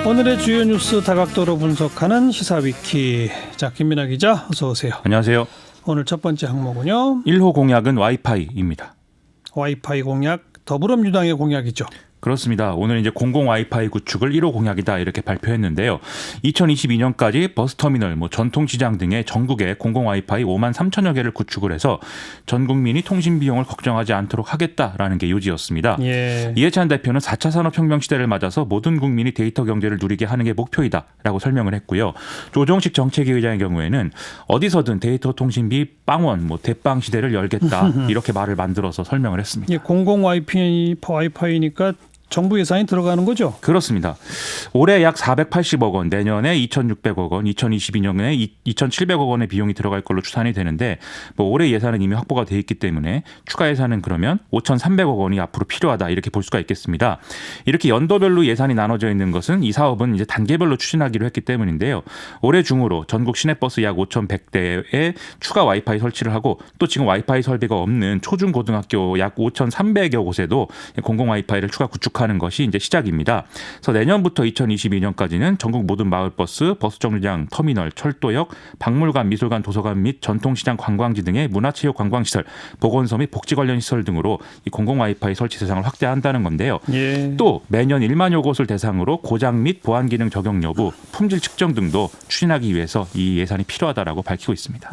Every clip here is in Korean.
오늘의 주요 뉴스 다각도로 분석하는 시사위키. 자, 김민하 기자 어서 오세요. 안녕하세요. 오늘 첫 번째 항목은요. 1호 공약은 와이파이입니다. 와이파이 공약, 더불어민주당의 공약이죠. 그렇습니다. 오늘 이제 공공 와이파이 구축을 1호 공약이다 이렇게 발표했는데요. 2022년까지 버스터미널, 전통시장 등의 전국에 공공 와이파이 5만 3천여 개를 구축을 해서 전 국민이 통신 비용을 걱정하지 않도록 하겠다라는 게 요지였습니다. 예. 이해찬 대표는 4차 산업혁명 시대를 맞아서 모든 국민이 데이터 경제를 누리게 하는 게 목표이다라고 설명을 했고요. 조정식 정책위 의장의 경우에는 어디서든 데이터 통신비 빵원, 대빵 시대를 열겠다 이렇게 말을 만들어서 설명을 했습니다. 예, 공공 와이파이니까 정부 예산이 들어가는 거죠? 그렇습니다. 올해 약 480억 원, 내년에 2,600억 원, 2022년에 2,700억 원의 비용이 들어갈 걸로 추산이 되는데 올해 예산은 이미 확보가 돼 있기 때문에 추가 예산은 그러면 5,300억 원이 앞으로 필요하다 이렇게 볼 수가 있겠습니다. 이렇게 연도별로 예산이 나눠져 있는 것은 이 사업은 이제 단계별로 추진하기로 했기 때문인데요. 올해 중으로 전국 시내버스 약 5,100대에 추가 와이파이 설치를 하고 또 지금 와이파이 설비가 없는 초중고등학교 약 5,300여 곳에도 공공 와이파이를 추가 구축하는 것이 이제 시작입니다. 그래서 내년부터 2022년까지는 전국 모든 마을버스, 버스정류장, 터미널, 철도역, 박물관, 미술관, 도서관 및 전통시장, 관광지 등의 문화체육 관광시설, 보건소 및 복지 관련 시설 등으로 이 공공 와이파이 설치 대상을 확대한다는 건데요. 예. 또 매년 1만여 곳을 대상으로 고장 및 보안 기능 적용 여부, 품질 측정 등도 추진하기 위해서 이 예산이 필요하다라고 밝히고 있습니다.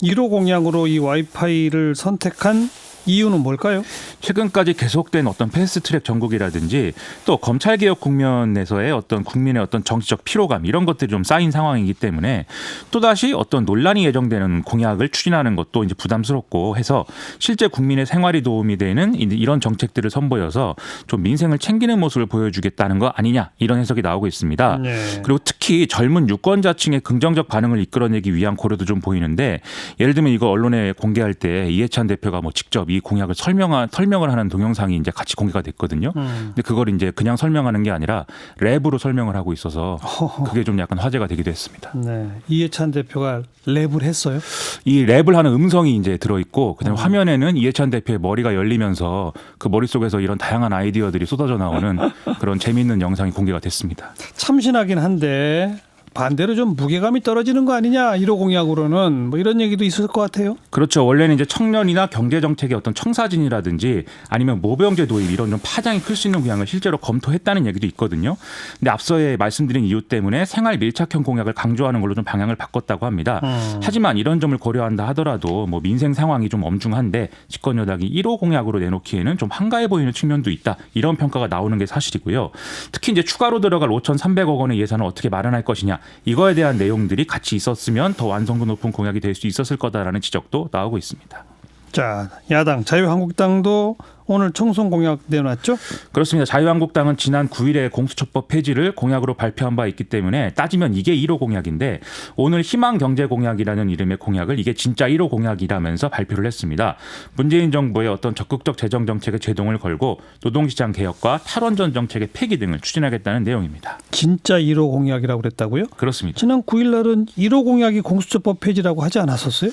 1호 공약으로 이 와이파이를 선택한 이유는 뭘까요? 최근까지 계속된 어떤 패스트트랙 정국이라든지 또 검찰개혁 국면에서의 어떤 국민의 어떤 정치적 피로감 이런 것들이 좀 쌓인 상황이기 때문에 또다시 어떤 논란이 예정되는 공약을 추진하는 것도 이제 부담스럽고 해서 실제 국민의 생활이 도움이 되는 이런 정책들을 선보여서 좀 민생을 챙기는 모습을 보여주겠다는 거 아니냐 이런 해석이 나오고 있습니다. 네. 그리고 특히 젊은 유권자층의 긍정적 반응을 이끌어내기 위한 고려도 좀 보이는데 예를 들면 이거 언론에 공개할 때 이해찬 대표가 직접 이 공약을 설명을 하는 동영상이 이제 같이 공개가 됐거든요. 근데 그걸 이제 그냥 설명하는 게 아니라 랩으로 설명을 하고 있어서 그게 좀 약간 화제가 되기도 했습니다. 네. 이해찬 대표가 랩을 했어요? 이 랩을 하는 음성이 이제 들어있고 그다음에 화면에는 이해찬 대표의 머리가 열리면서 그 머릿속에서 이런 다양한 아이디어들이 쏟아져 나오는 그런 재미있는 영상이 공개가 됐습니다. 참신하긴 한데 반대로 좀 무게감이 떨어지는 거 아니냐 1호 공약으로는 이런 얘기도 있을 것 같아요. 그렇죠. 원래는 이제 청년이나 경제 정책의 어떤 청사진이라든지 아니면 모병제 도입 이런 좀 파장이 클 수 있는 공약을 실제로 검토했다는 얘기도 있거든요. 근데 앞서에 말씀드린 이유 때문에 생활 밀착형 공약을 강조하는 걸로 좀 방향을 바꿨다고 합니다. 하지만 이런 점을 고려한다 하더라도 민생 상황이 좀 엄중한데 집권 여당이 1호 공약으로 내놓기에는 좀 한가해 보이는 측면도 있다. 이런 평가가 나오는 게 사실이고요. 특히 이제 추가로 들어갈 5,300억 원의 예산을 어떻게 마련할 것이냐. 이거에 대한 내용들이 같이 있었으면 더 완성도 높은 공약이 될 수 있었을 거다라는 지적도 나오고 있습니다. 자, 야당 자유한국당도 오늘 총선 공약 내놨죠? 그렇습니다. 자유한국당은 지난 9일에 공수처법 폐지를 공약으로 발표한 바 있기 때문에 따지면 이게 1호 공약인데 오늘 희망경제공약이라는 이름의 공약을 이게 진짜 1호 공약이라면서 발표를 했습니다. 문재인 정부의 어떤 적극적 재정정책에 제동을 걸고 노동시장 개혁과 탈원전 정책의 폐기 등을 추진하겠다는 내용입니다. 진짜 1호 공약이라고 그랬다고요? 그렇습니다. 지난 9일 날은 1호 공약이 공수처법 폐지라고 하지 않았었어요?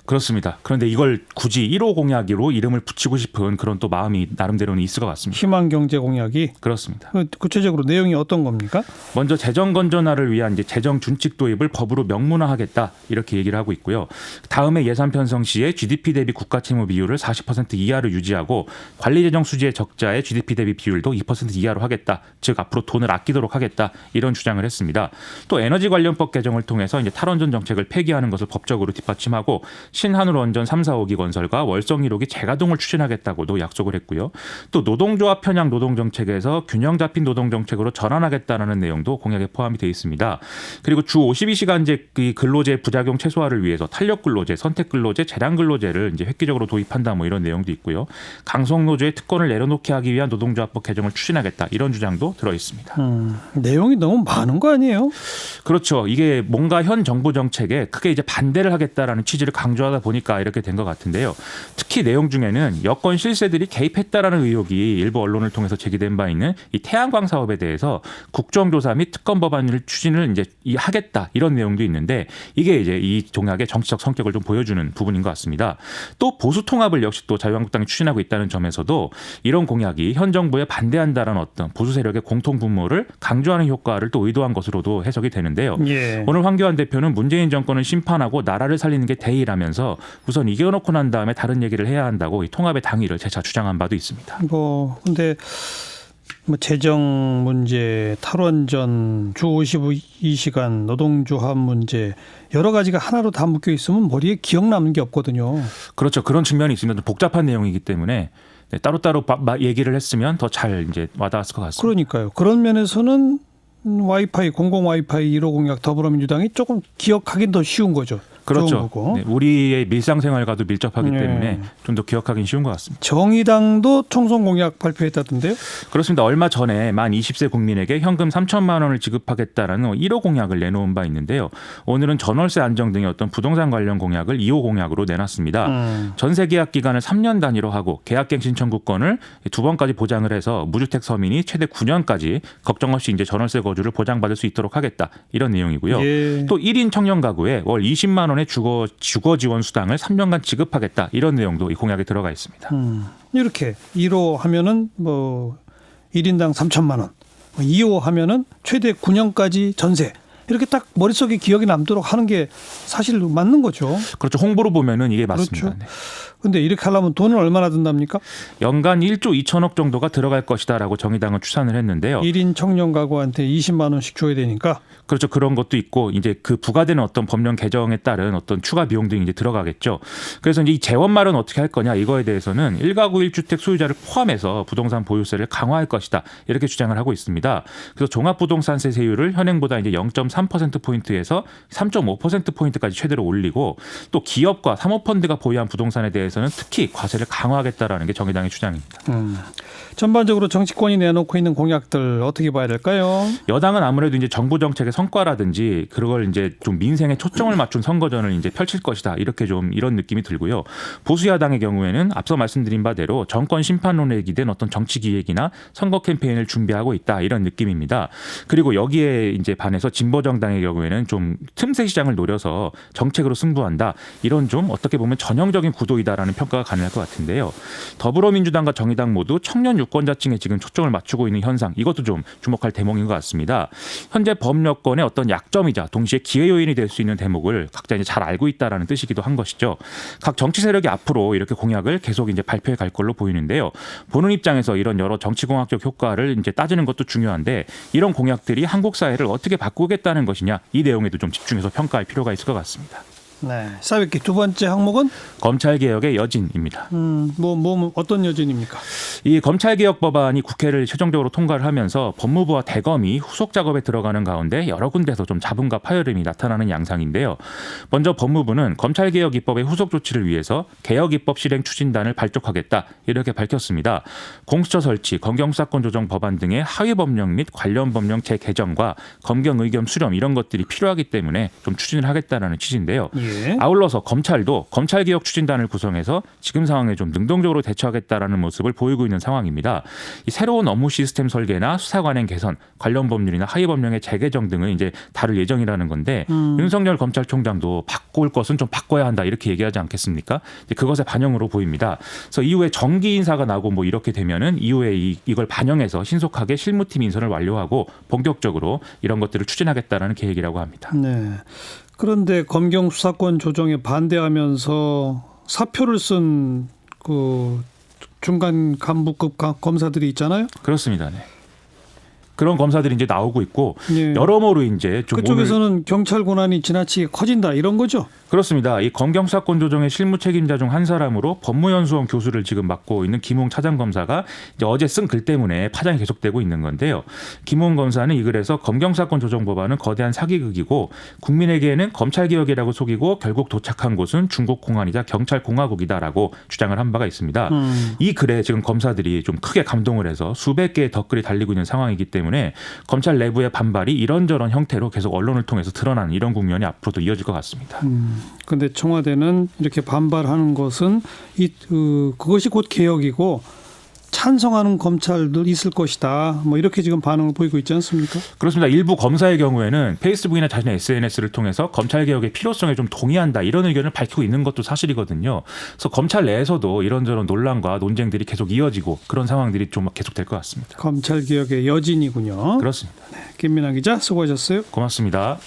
그렇습니다. 그런데 이걸 굳이 1호 공약으로 이름을 붙이고 싶은 그런 또 마음이 나름대로는 있을 것 같습니다. 희망경제 공약이? 그렇습니다. 구체적으로 내용이 어떤 겁니까? 먼저 재정 건전화를 위한 이제 재정 준칙 도입을 법으로 명문화하겠다 이렇게 얘기를 하고 있고요. 다음에 예산 편성 시에 GDP 대비 국가 채무 비율을 40% 이하로 유지하고 관리 재정 수지의 적자의 GDP 대비 비율도 2% 이하로 하겠다. 즉 앞으로 돈을 아끼도록 하겠다 이런 주장을 했습니다. 또 에너지 관련법 개정을 통해서 이제 탈원전 정책을 폐기하는 것을 법적으로 뒷받침하고 신한울 원전 3, 4호기 건설과 월성 1호기 재가동을 추진하겠다고도 약속을 했고요. 또 노동조합 편향 노동정책에서 균형 잡힌 노동정책으로 전환하겠다는 내용도 공약에 포함이 되어 있습니다. 그리고 주 52시간제 근로제 부작용 최소화를 위해서 탄력근로제, 선택근로제, 재량근로제를 이제 획기적으로 도입한다 이런 내용도 있고요. 강성노조의 특권을 내려놓게 하기 위한 노동조합법 개정을 추진하겠다 이런 주장도 들어 있습니다. 내용이 너무 많은 거 아니에요? 그렇죠. 이게 뭔가 현 정부 정책에 크게 이제 반대를 하겠다라는 취지를 강조하다 보니까 이렇게 된 것 같은데요. 특히 내용 중에는 여권 실세들이 개입했다라는 의혹이 일부 언론을 통해서 제기된 바 있는 이 태양광 사업에 대해서 국정조사 및 특검 법안을 추진을 이제 하겠다 이런 내용도 있는데 이게 이제 이 공약의 정치적 성격을 좀 보여주는 부분인 것 같습니다. 또 보수 통합을 역시 또 자유한국당이 추진하고 있다는 점에서도 이런 공약이 현 정부에 반대한다라는 어떤 보수 세력의 공통 분모를 강조하는 효과를 또 의도한 것으로도 해석이 되는데요. 예. 오늘 황교안 대표는 문재인 정권은 심판하고 나라를 살리는 게 대의라면서 우선 이겨놓고 난 다음에 다른 얘기를 해야 한다고 이 통합의 당위를 재차 주장한 바도 있습니다. 근데 재정 문제, 탈원전, 주 52시간 노동조합 문제 여러 가지가 하나로 다 묶여 있으면 머리에 기억 남는 게 없거든요. 그렇죠. 그런 측면이 있습니다. 좀 복잡한 내용이기 때문에 따로따로 얘기를 했으면 더 잘 이제 와닿았을 것 같습니다. 그러니까요. 그런 면에서는 와이파이, 공공 와이파이 1호 공약 더불어민주당이 조금 기억하긴 더 쉬운 거죠. 그렇죠. 네, 우리의 일상생활과도 밀접하기 때문에 좀 더 기억하기는 쉬운 것 같습니다. 정의당도 총선 공약 발표했다던데요? 그렇습니다. 얼마 전에 만 20세 국민에게 현금 3천만 원을 지급하겠다라는 1호 공약을 내놓은 바 있는데요. 오늘은 전월세 안정 등의 어떤 부동산 관련 공약을 2호 공약으로 내놨습니다. 전세 계약 기간을 3년 단위로 하고 계약갱신 청구권을 2번까지 보장을 해서 무주택 서민이 최대 9년까지 걱정 없이 이제 전월세 거주를 보장받을 수 있도록 하겠다. 이런 내용이고요. 예. 또 1인 청년 가구에 월 20만 원의 주거 지원 수당을 3년간 지급하겠다. 이런 내용도 이 공약에 들어가 있습니다. 이렇게 1호 하면은 1인당 3천만 원, 2호 하면은 최대 9년까지 전세. 이렇게 딱 머릿속에 기억이 남도록 하는 게 사실 맞는 거죠. 그렇죠. 홍보로 보면은 이게 맞습니다. 그렇죠. 네. 근데 이렇게 하려면 돈을 얼마나 든답니까? 연간 1조 2천억 정도가 들어갈 것이다라고 정의당은 추산을 했는데요. 1인 청년 가구한테 20만 원씩 줘야 되니까. 그렇죠. 그런 것도 있고 이제 그 부과되는 어떤 법령 개정에 따른 어떤 추가 비용 등이 이제 들어가겠죠. 그래서 이제 이 재원마련 어떻게 할 거냐 이거에 대해서는 1가구 1주택 소유자를 포함해서 부동산 보유세를 강화할 것이다. 이렇게 주장을 하고 있습니다. 그래서 종합부동산세 세율을 현행보다 이제 0.3%포인트에서 3.5%포인트까지 최대로 올리고 또 기업과 사모펀드가 보유한 부동산에 대해서는 특히 과세를 강화하겠다라는 게 정의당의 주장입니다. 전반적으로 정치권이 내놓고 있는 공약들 어떻게 봐야 될까요? 여당은 아무래도 이제 정부 정책의 성과라든지 그걸 이제 좀 민생에 초점을 맞춘 선거전을 이제 펼칠 것이다. 이렇게 좀 이런 느낌이 들고요. 보수 야당의 경우에는 앞서 말씀드린 바대로 정권 심판론에 기댄 어떤 정치 기획이나 선거 캠페인을 준비하고 있다. 이런 느낌입니다. 그리고 여기에 이제 반해서 진보 정당의 경우에는 좀 틈새 시장을 노려서 정책으로 승부한다. 이런 좀 어떻게 보면 전형적인 구도이다라는 평가가 가능할 것 같은데요. 더불어민주당과 정의당 모두 청년 유권자층에 지금 초점을 맞추고 있는 현상 이것도 좀 주목할 대목인 것 같습니다. 현재 법여권의 어떤 약점이자 동시에 기회 요인이 될 수 있는 대목을 각자 이제 잘 알고 있다라는 뜻이기도 한 것이죠. 각 정치 세력이 앞으로 이렇게 공약을 계속 이제 발표해 갈 걸로 보이는데요. 보는 입장에서 이런 여러 정치공학적 효과를 이제 따지는 것도 중요한데 이런 공약들이 한국 사회를 어떻게 바꾸겠다는 것이냐 이 내용에도 좀 집중해서 평가할 필요가 있을 것 같습니다. 네, 사회기 두 번째 항목은 검찰개혁의 여진입니다. 어떤 여진입니까? 이 검찰개혁 법안이 국회를 최종적으로 통과를 하면서 법무부와 대검이 후속 작업에 들어가는 가운데 여러 군데서 좀 잡음과 파열음이 나타나는 양상인데요. 먼저 법무부는 검찰개혁 입법의 후속 조치를 위해서 개혁입법 실행 추진단을 발족하겠다 이렇게 밝혔습니다. 공수처 설치, 검경수사권 조정 법안 등의 하위 법령 및 관련 법령 재개정과 검경 의견 수렴 이런 것들이 필요하기 때문에 좀 추진을 하겠다는 취지인데요. 예. 아울러서 검찰도 검찰개혁 추진단을 구성해서 지금 상황에 좀 능동적으로 대처하겠다라는 모습을 보이고 있는 상황입니다. 이 새로운 업무 시스템 설계나 수사관행 개선, 관련 법률이나 하위 법령의 재개정 등을 이제 다룰 예정이라는 건데 윤석열 검찰총장도 바꿀 것은 좀 바꿔야 한다 이렇게 얘기하지 않겠습니까? 그것의 반영으로 보입니다. 그래서 이후에 정기 인사가 나고 뭐 이렇게 되면은 이후에 이걸 반영해서 신속하게 실무팀 인선을 완료하고 본격적으로 이런 것들을 추진하겠다라는 계획이라고 합니다. 네. 그런데 검경 수사권 조정에 반대하면서 사표를 쓴 그 중간 간부급 검사들이 있잖아요. 그렇습니다. 네. 그런 검사들이 이제 나오고 있고 예. 여러모로 이제 좀 그쪽에서는 경찰 권한이 지나치게 커진다 이런 거죠. 그렇습니다. 이 검경수사권 조정의 실무 책임자 중 한 사람으로 법무연수원 교수를 지금 맡고 있는 김웅 차장검사가 이제 어제 쓴 글 때문에 파장이 계속되고 있는 건데요. 김웅 검사는 이 글에서 검경수사권 조정 법안은 거대한 사기극이고 국민에게는 검찰개혁이라고 속이고 결국 도착한 곳은 중국 공안이자 경찰공화국이다라고 주장을 한 바가 있습니다. 이 글에 지금 검사들이 좀 크게 감동을 해서 수백 개의 덧글이 달리고 있는 상황이기 때문에 검찰 내부의 반발이 이런저런 형태로 계속 언론을 통해서 드러나는 이런 국면이 앞으로도 이어질 것 같습니다. 그런데 청와대는 이렇게 반발하는 것은 그것이 곧 개혁이고 찬성하는 검찰도 있을 것이다. 뭐 이렇게 지금 반응을 보이고 있지 않습니까? 그렇습니다. 일부 검사의 경우에는 페이스북이나 자신의 SNS를 통해서 검찰 개혁의 필요성에 좀 동의한다 이런 의견을 밝히고 있는 것도 사실이거든요. 그래서 검찰 내에서도 이런저런 논란과 논쟁들이 계속 이어지고 그런 상황들이 좀 계속될 것 같습니다. 검찰 개혁의 여진이군요. 그렇습니다. 김민하 기자 수고하셨어요. 고맙습니다.